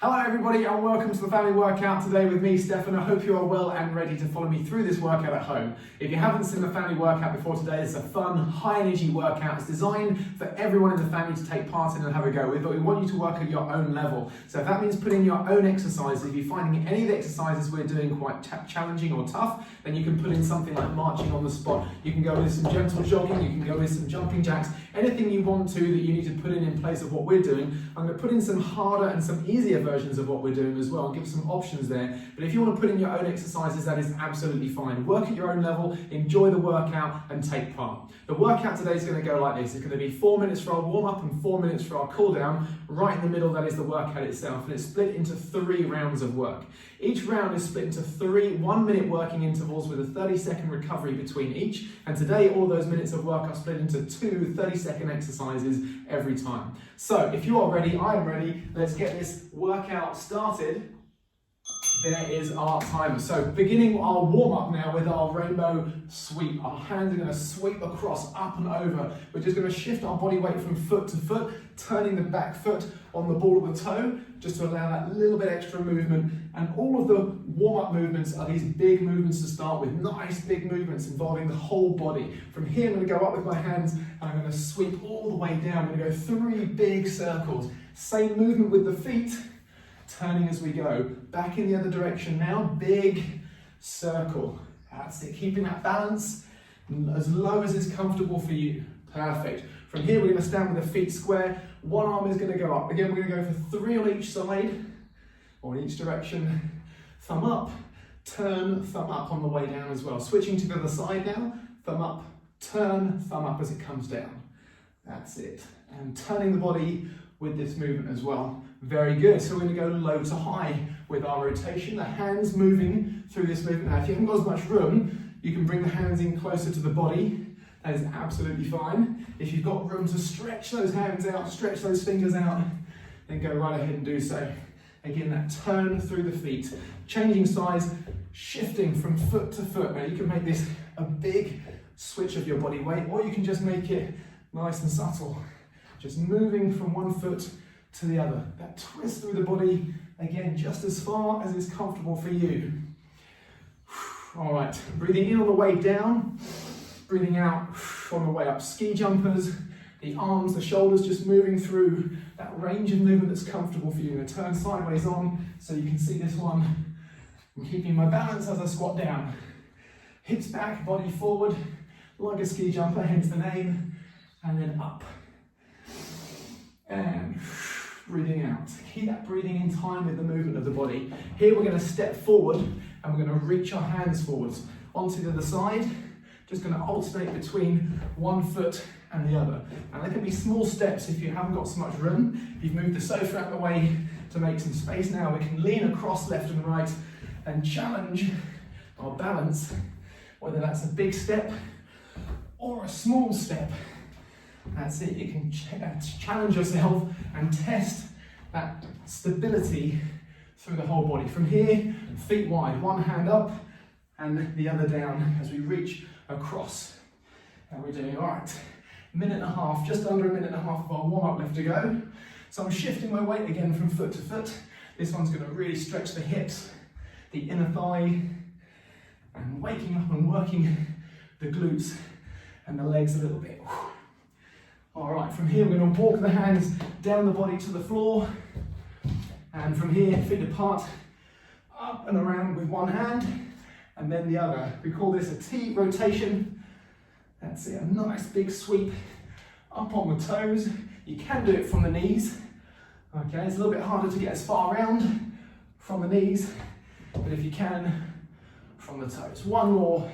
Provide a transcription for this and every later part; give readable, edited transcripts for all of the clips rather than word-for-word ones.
Hello everybody and welcome to the family workout today with me, Stefan. I hope you are well and ready to follow me through this workout at home. If you haven't seen the family workout before today, it's a fun, high energy workout. It's designed for everyone in the family to take part in and have a go with, but we want you to work at your own level. So if that means putting your own exercises, if you're finding any of the exercises we're doing quite challenging or tough, then you can put in something like marching on the spot. You can go with some gentle jogging, you can go with some jumping jacks, anything you want to that you need to put in place of what we're doing. I'm going to put in some harder and some easier versions of what we're doing as well and give some options there. But if you want to put in your own exercises, that is absolutely fine. Work at your own level, enjoy the workout and take part. The workout today is going to go like this. It's going to be 4 minutes for our warm up and 4 minutes for our cool down. Right in the middle, that is the workout itself, and it's split into 3 rounds of work. Each round is split into 3 1-minute working intervals with a 30-second recovery between each. And today, all those minutes of work are split into 2 30-second exercises every time. So if you are ready, I am ready. Let's get this workout started. There is our timer. So beginning our warm up now with our rainbow sweep. Our hands are going to sweep across, up and over. We're just going to shift our body weight from foot to foot, turning the back foot on the ball of the toe, just to allow that little bit extra movement. And all of the warm up movements are these big movements to start with, nice big movements involving the whole body. From here, I'm going to go up with my hands and I'm going to sweep all the way down. I'm going to go 3 big circles. Same movement with the feet. Turning as we go. Back in the other direction now, big circle. That's it, keeping that balance as low as is comfortable for you. Perfect. From here, we're going to stand with the feet square. One arm is going to go up. Again, we're going to go for 3 on each side, or in each direction. Thumb up, turn, thumb up on the way down as well. Switching to the other side now. Thumb up, turn, thumb up as it comes down. That's it. And turning the body with this movement as well. Very good. So we're going to go low to high with our rotation, the hands moving through this movement. Now, if you haven't got as much room, you can bring the hands in closer to the body. That is absolutely fine. If you've got room to stretch those hands out, stretch those fingers out, then go right ahead and do so. Again, that turn through the feet, changing size, shifting from foot to foot. Now, you can make this a big switch of your body weight, or you can just make it nice and subtle. Just moving from one foot to the other. That twist through the body, again, just as far as is comfortable for you. All right, breathing in on the way down, breathing out on the way up. Ski jumpers, the arms, the shoulders, just moving through that range of movement that's comfortable for you. I'm going to turn sideways on so you can see this one. I'm keeping my balance as I squat down. Hips back, body forward, like a ski jumper, hence the name, and then up. And breathing out. Keep that breathing in time with the movement of the body. Here we're going to step forward and we're going to reach our hands forwards onto the other side. Just going to alternate between one foot and the other. And there can be small steps if you haven't got so much room. You've moved the sofa out of the way to make some space now. We can lean across left and right and challenge our balance, whether that's a big step or a small step. That's it, you can challenge yourself and test that stability through the whole body. From here, feet wide, one hand up and the other down as we reach across. And we're doing, all right, 1.5 minutes, just under 1.5 minutes of our warm-up left to go. So I'm shifting my weight again from foot to foot. This one's going to really stretch the hips, the inner thigh, and waking up and working the glutes and the legs a little bit. All right, from here we're going to walk the hands down the body to the floor, and from here, feet apart, up and around with one hand, and then the other. We call this a T rotation. That's it, a nice big sweep up on the toes. You can do it from the knees. Okay, it's a little bit harder to get as far around from the knees, but if you can, from the toes. One more,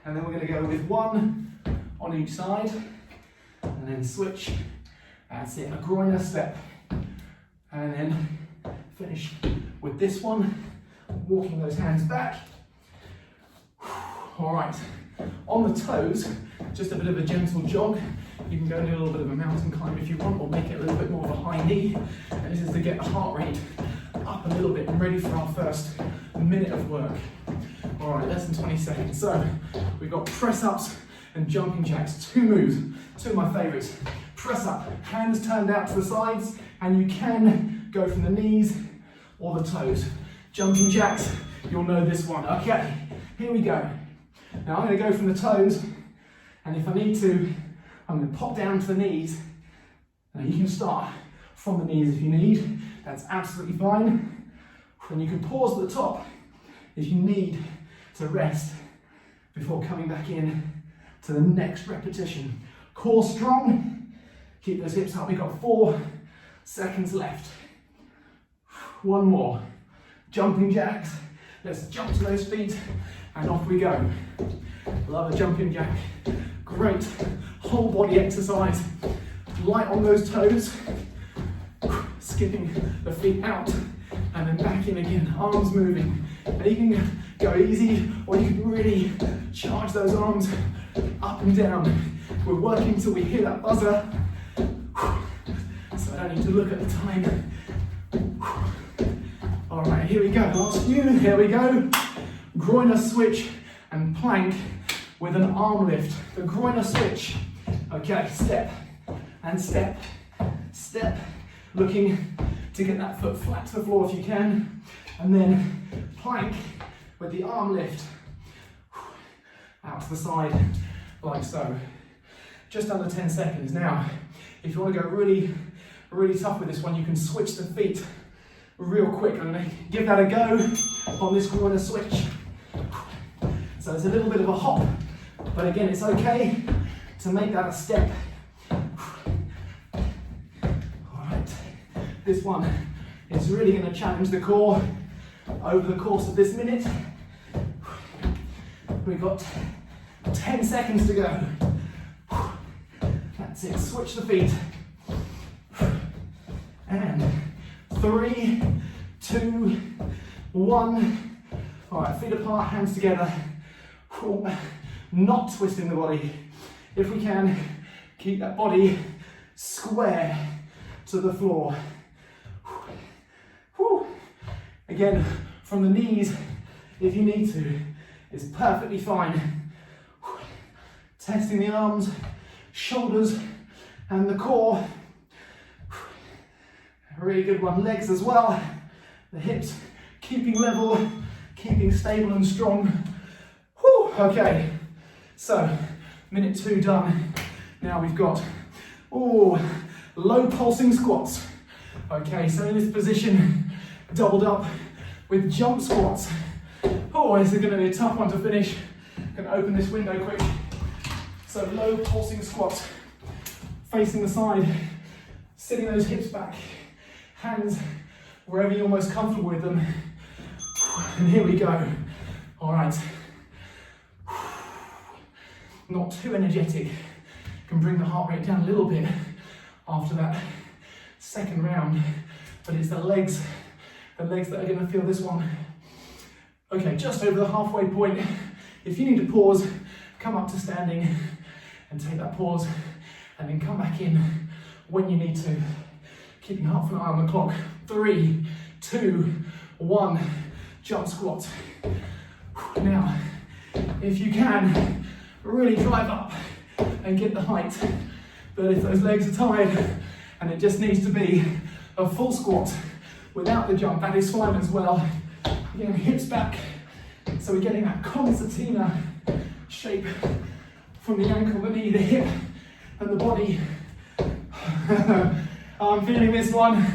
and then we're going to go with one on each side. And then switch, that's it, a groiner step. And then finish with this one, walking those hands back. All right, on the toes, just a bit of a gentle jog. You can go and do a little bit of a mountain climb if you want, or make it a little bit more of a high knee. And this is to get the heart rate up a little bit and ready for our first minute of work. All right, less than 20 seconds. So we've got press ups and jumping jacks, 2 moves, 2 of my favorites. Press up, hands turned out to the sides, and you can go from the knees or the toes. Jumping jacks, you'll know this one. Okay, here we go. Now I'm going to go from the toes, and if I need to, I'm going to pop down to the knees. Now you can start from the knees if you need, that's absolutely fine. And you can pause at the top if you need to rest before coming back in to the next repetition. Core strong, keep those hips up. We've got 4 seconds left. One more. Jumping jacks. Let's jump to those feet and off we go. Love a jumping jack. Great whole body exercise. Light on those toes. Skipping the feet out and then back in again. Arms moving. And you can go easy or you can really charge those arms up and down. We're working till we hear that buzzer. So I don't need to look at the time. All right, here we go. Last few. Here we go. Groiner switch and plank with an arm lift. The groiner switch. Okay, step and step, step. Looking to get that foot flat to the floor if you can. And then plank with the arm lift. Out to the side, like so. Just under 10 seconds. Now, if you want to go really tough with this one, you can switch the feet real quick. I'm going to give that a go on this groiner switch. So it's a little bit of a hop, but again, it's okay to make that a step. All right, this one is really going to challenge the core over the course of this minute. We've got 10 seconds to go. That's it, switch the feet. And 3, 2, 1. All right, feet apart, hands together. Not twisting the body. If we can, keep that body square to the floor. Again, from the knees, if you need to, is perfectly fine. Testing the arms, shoulders, and the core. A really good one, legs as well. The hips keeping level, keeping stable and strong. Whew, okay, so minute 2 done. Now we've got, low pulsing squats. Okay, so in this position, doubled up with jump squats. Oh, this is going to be a tough one to finish. I'm going to open this window quick. So low pulsing squats, facing the side, sitting those hips back, hands wherever you're most comfortable with them. And here we go. All right. Not too energetic. Can bring the heart rate down a little bit after that second round, but it's the legs that are going to feel this one. Okay, just over the halfway point. If you need to pause, come up to standing and take that pause, and then come back in when you need to. Keeping half an eye on the clock. 3, 2, 1. Jump squat. Now, if you can, really drive up and get the height. But if those legs are tired and it just needs to be a full squat without the jump, that is fine as well. Again, hips back, so we're getting that concertina shape from the ankle, the knee, the hip, and the body. I'm feeling this one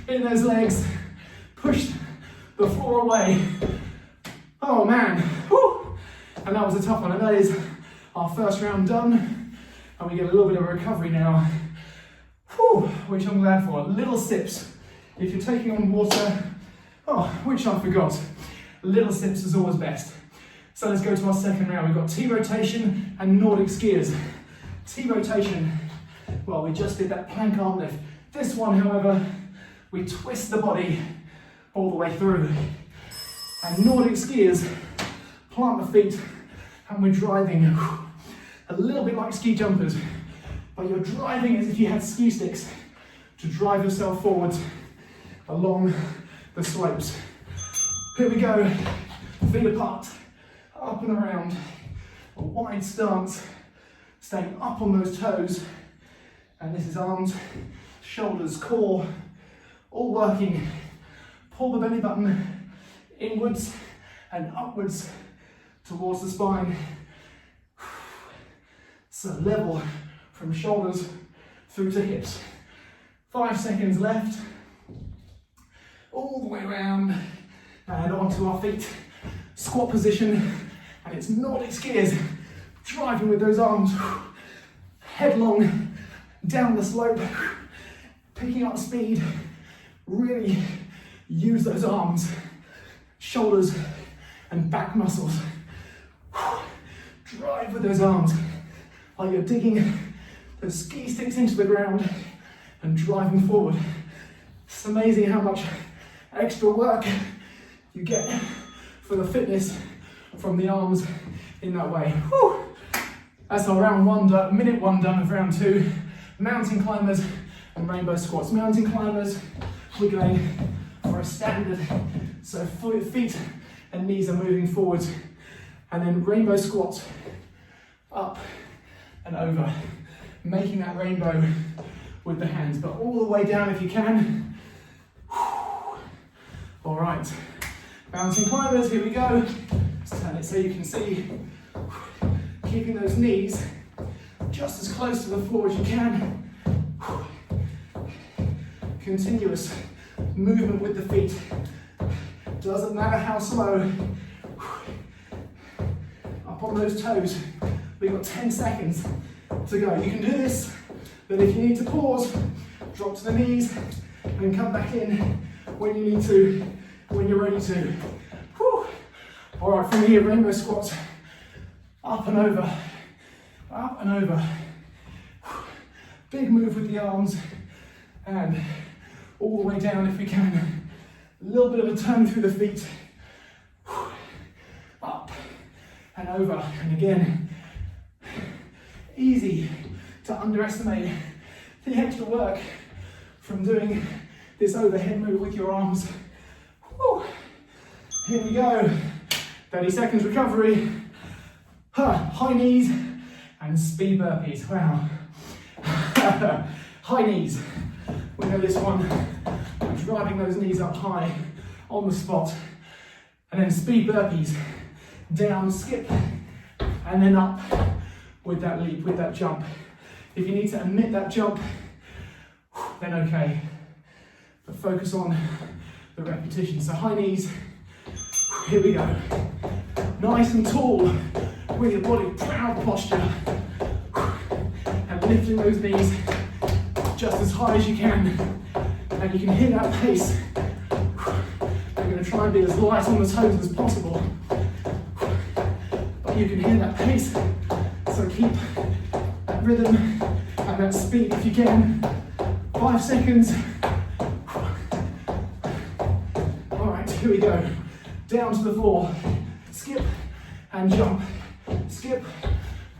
in those legs. Push the floor away. Oh man, whew. And that was a tough one, and that is our first round done, and we get a little bit of a recovery now, whew, which I'm glad for. Little sips. If you're taking on water, which I forgot, little sips is always best. So let's go to our second round. We've got T-rotation and Nordic skiers. T-rotation, well, we just did that plank arm lift. This one, however, we twist the body all the way through. And Nordic skiers, plant the feet, and we're driving a little bit like ski jumpers, but you're driving as if you had ski sticks to drive yourself forwards along the slopes. Here we go, feet apart, up and around, a wide stance, staying up on those toes, and this is arms, shoulders, core, all working. Pull the belly button inwards and upwards towards the spine. So level from shoulders through to hips. 5 seconds left. All the way around and onto our feet. Squat position, and it's Nordic skiers. Driving with those arms headlong down the slope, picking up speed. Really use those arms, shoulders and back muscles. Drive with those arms like you're digging those ski sticks into the ground and driving forward. It's amazing how much extra work you get for the fitness from the arms in that way. Whew. That's our round one done, minute one done of round two. Mountain climbers and rainbow squats. Mountain climbers, we're going for a standard, so feet and knees are moving forwards, and then rainbow squats, up and over, making that rainbow with the hands, but all the way down if you can. All right, mountain climbers, here we go. Let's turn it so you can see. Keeping those knees just as close to the floor as you can. Continuous movement with the feet. Doesn't matter how slow. Up on those toes. We've got 10 seconds to go. You can do this, but if you need to pause, drop to the knees and come back in when you need to, when you're ready to. Whew. All right, from here, rainbow squats. Up and over, up and over. Big move with the arms and all the way down if we can. A little bit of a turn through the feet. Up and over, and again, easy to underestimate the extra work from doing this overhead move with your arms. Whew. Here we go, 30 seconds recovery. High knees and speed burpees. Wow. High knees. We know this one. Driving those knees up high on the spot. And then speed burpees. Down, skip, and then up with that leap, with that jump. If you need to omit that jump, then okay. But focus on the repetition. So high knees. Here we go. Nice and tall. With your body, proud posture, and lifting those knees just as high as you can, and you can hit that pace. You're going to try and be as light on the toes as possible, but you can hit that pace, so keep that rhythm and that speed if you can. 5 seconds. All right, here we go. Down to the floor, skip and jump. Skip,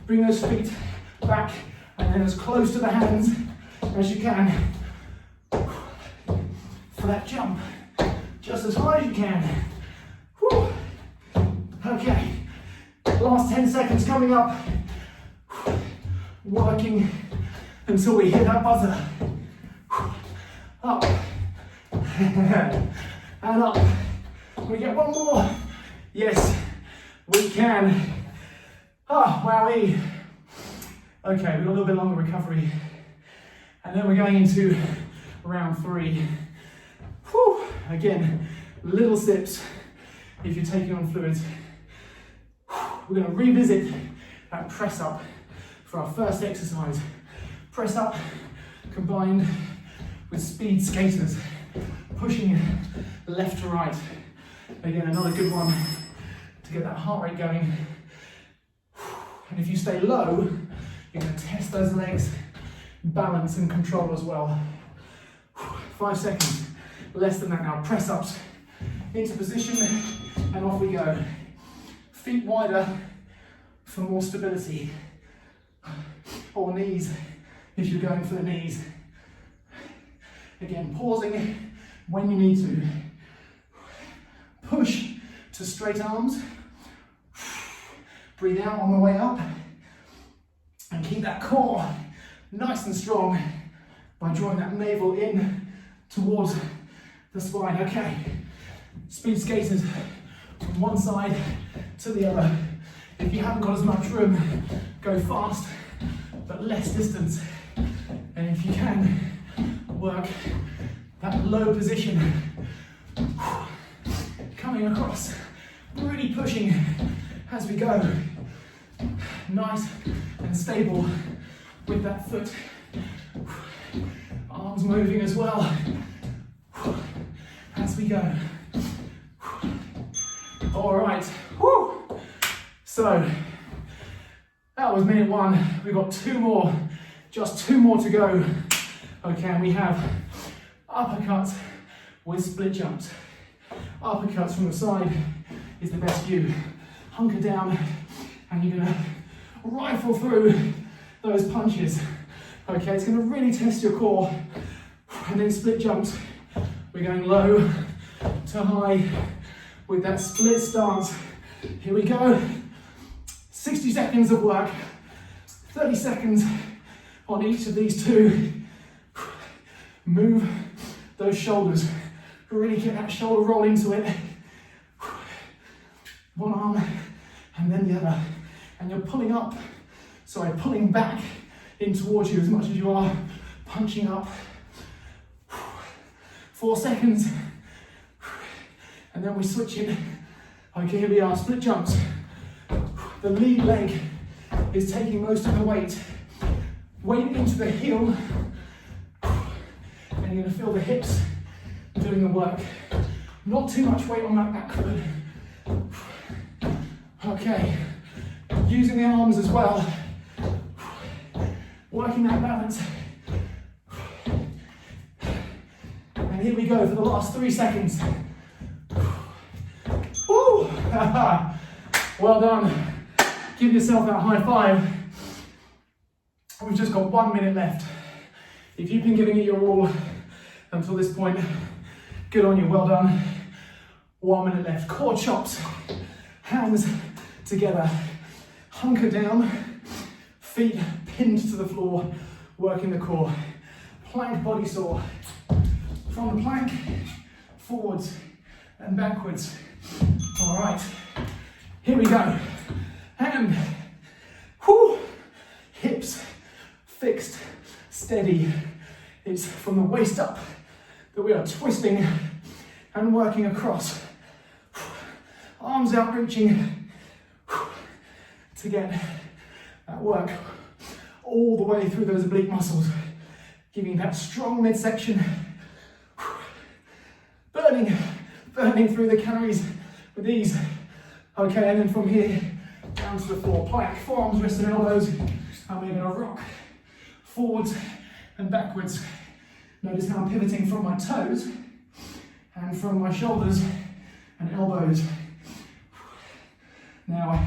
bring those feet back, and then as close to the hands as you can for that jump, just as high as you can. Whew. Okay, last 10 seconds coming up. Working until we hit that buzzer. Up and up. Can we get one more? Yes, we can. Oh, wowee. Okay, we've got a little bit longer recovery. And then we're going into round three. Whew. Again, little sips if you're taking on fluids. We're going to revisit that press up for our first exercise. Press up combined with speed skaters, pushing left to right. Again, another good one to get that heart rate going. And if you stay low, you're going to test those legs, balance and control as well. 5 seconds, less than that now. Press ups into position and off we go. Feet wider for more stability. Or knees, if you're going for the knees. Again, pausing when you need to. Push to straight arms. Breathe out on the way up. And keep that core nice and strong by drawing that navel in towards the spine. Okay, speed skaters from one side to the other. If you haven't got as much room, go fast, but less distance. And if you can, work that low position, coming across, really pushing as we go. Nice and stable with that foot. Arms moving as well as we go. All right, woo. So that was minute 1. We've got 2 more, just 2 more to go. Okay, and we have uppercuts with split jumps. Uppercuts from the side is the best view. Hunker down and you're gonna rifle through those punches. Okay, it's gonna really test your core. And then split jumps, we're going low to high with that split stance. Here we go. 60 seconds of work, 30 seconds on each of these 2. Move those shoulders, really get that shoulder roll into it. One arm and then the other. And you're pulling up, pulling back in towards you as much as you are punching up. 4 seconds. And then we switch it. Okay, here we are, split jumps. The lead leg is taking most of the weight. Weight into the heel. And you're gonna feel the hips doing the work. Not too much weight on that back foot. Okay, using the arms as well. Working that balance. And here we go for the last 3 seconds. Woo! Well done. Give yourself that high five. We've just got 1 minute left. If you've been giving it your all until this point, good on you, well done. 1 minute left. Core chops, hands together. Hunker down, feet pinned to the floor, working the core. Plank body saw. From the plank, forwards and backwards. All right, here we go. And, whoo, hips fixed, steady. It's from the waist up that we are twisting and working across. Arms out reaching to get that work all the way through those oblique muscles, giving that strong midsection. Burning through the calories with ease. Okay, and then from here down to the floor. Plank, forearms, wrists and elbows. And we're gonna rock forwards and backwards. Notice how I'm pivoting from my toes and from my shoulders and elbows. Now,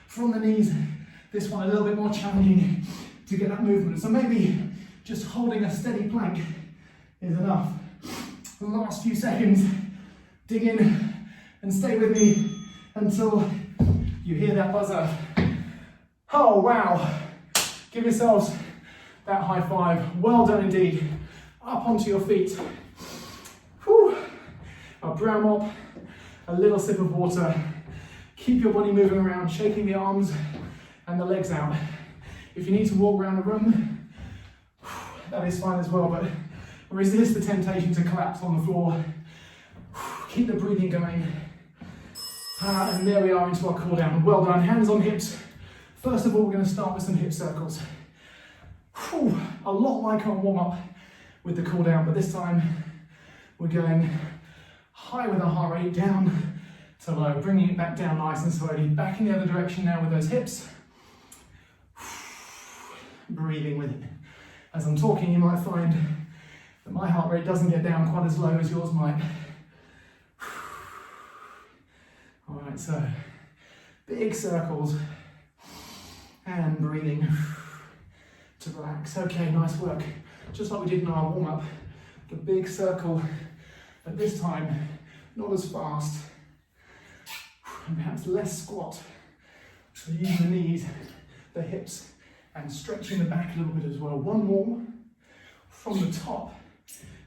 from the knees, this one a little bit more challenging to get that movement. So maybe just holding a steady plank is enough. The last few seconds, dig in and stay with me until you hear that buzzer. Oh, wow. Give yourselves that high five. Well done indeed. Up onto your feet. Whew. A brow mop, a little sip of water. Keep your body moving around, shaking the arms and the legs out. If you need to walk around the room, that is fine as well, but resist the temptation to collapse on the floor. Keep the breathing going. And there we are into our cool down. Well done, hands on hips. First of all, we're going to start with some hip circles. A lot like our warm up with the cool down, but this time we're going high with our heart rate, down to low, bringing it back down nice and slowly. Back in the other direction now with those hips. Breathing with it. As I'm talking, you might find that my heart rate doesn't get down quite as low as yours might. All right, so big circles and breathing to relax. Okay, nice work. Just like we did in our warm-up, the big circle, but this time not as fast and perhaps less squat. So use the knees, the hips, and stretching the back a little bit as well. One more from the top,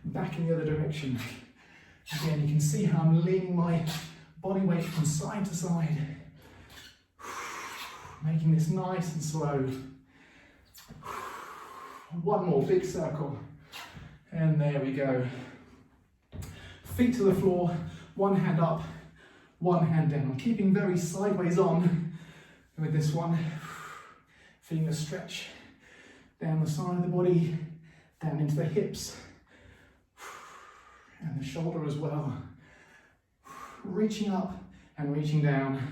back in the other direction. Again, you can see how I'm leaning my body weight from side to side, making this nice and slow. One more big circle, and there we go. Feet to the floor, one hand up, one hand down. Keeping very sideways on with this one. Feeling the stretch down the side of the body, down into the hips, and the shoulder as well. Reaching up and reaching down.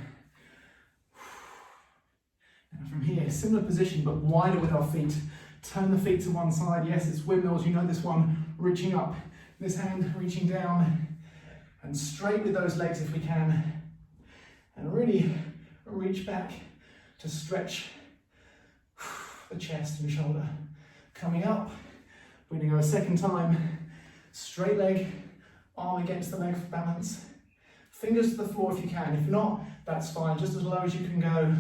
And from here, similar position but wider with our feet. Turn the feet to one side. Yes, it's windmills, you know this one. Reaching up, this hand reaching down. And straight with those legs if we can. And really reach back to stretch the chest and shoulder. Coming up, we're going to go a second time. Straight leg, arm against the leg for balance. Fingers to the floor if you can. If not, that's fine. Just as low as you can go.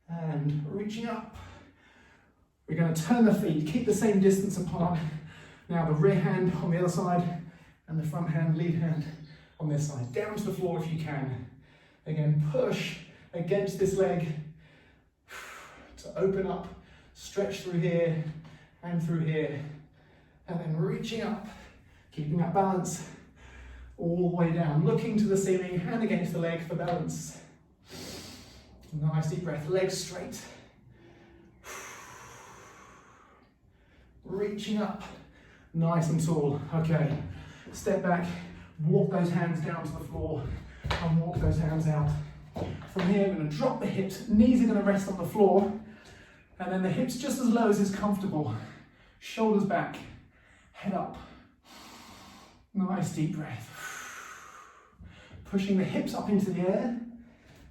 And reaching up. We're going to turn the feet, keep the same distance apart. Now the rear hand on the other side and the front hand, lead hand on this side. Down to the floor if you can. Again, push against this leg to open up, stretch through here and through here. And then reaching up, keeping that balance all the way down. Looking to the ceiling, hand against the leg for balance. Nice deep breath, legs straight. Reaching up, nice and tall. Okay, step back, walk those hands down to the floor and walk those hands out. From here, we're going to drop the hips, knees are going to rest on the floor, and then the hips just as low as is comfortable. Shoulders back, head up. Nice deep breath. Pushing the hips up into the air.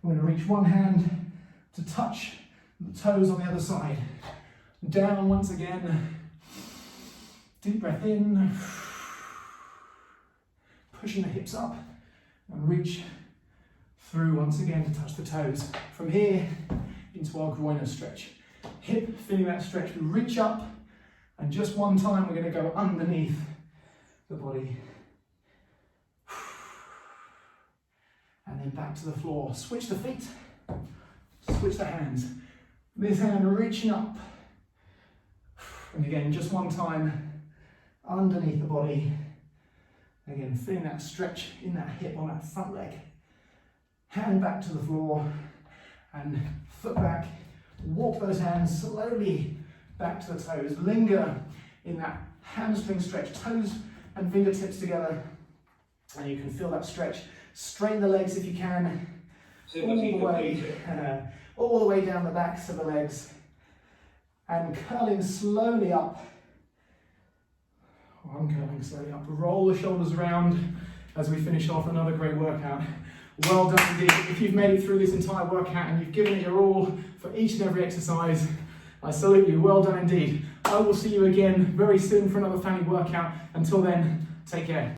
We're going to reach one hand to touch the toes on the other side. Down once again. Deep breath in. Pushing the hips up and reach through once again to touch the toes. From here into our groiner stretch. Hip, feeling that stretch. We reach up and just one time we're going to go underneath the body. And then back to the floor. Switch the feet, switch the hands. This hand reaching up. And again, just one time underneath the body. Again, feeling that stretch in that hip on that front leg. Hand back to the floor and foot back. Walk those hands slowly back to the toes. Linger in that hamstring stretch. Toes and fingertips together. And you can feel that stretch. Straighten the legs if you can. All the way down the backs of the legs. And curling slowly up. I'm curling slowly up. Roll the shoulders around as we finish off another great workout. Well done indeed. If you've made it through this entire workout and you've given it your all for each and every exercise, I salute you. Well done indeed. I will see you again very soon for another family workout. Until then, take care.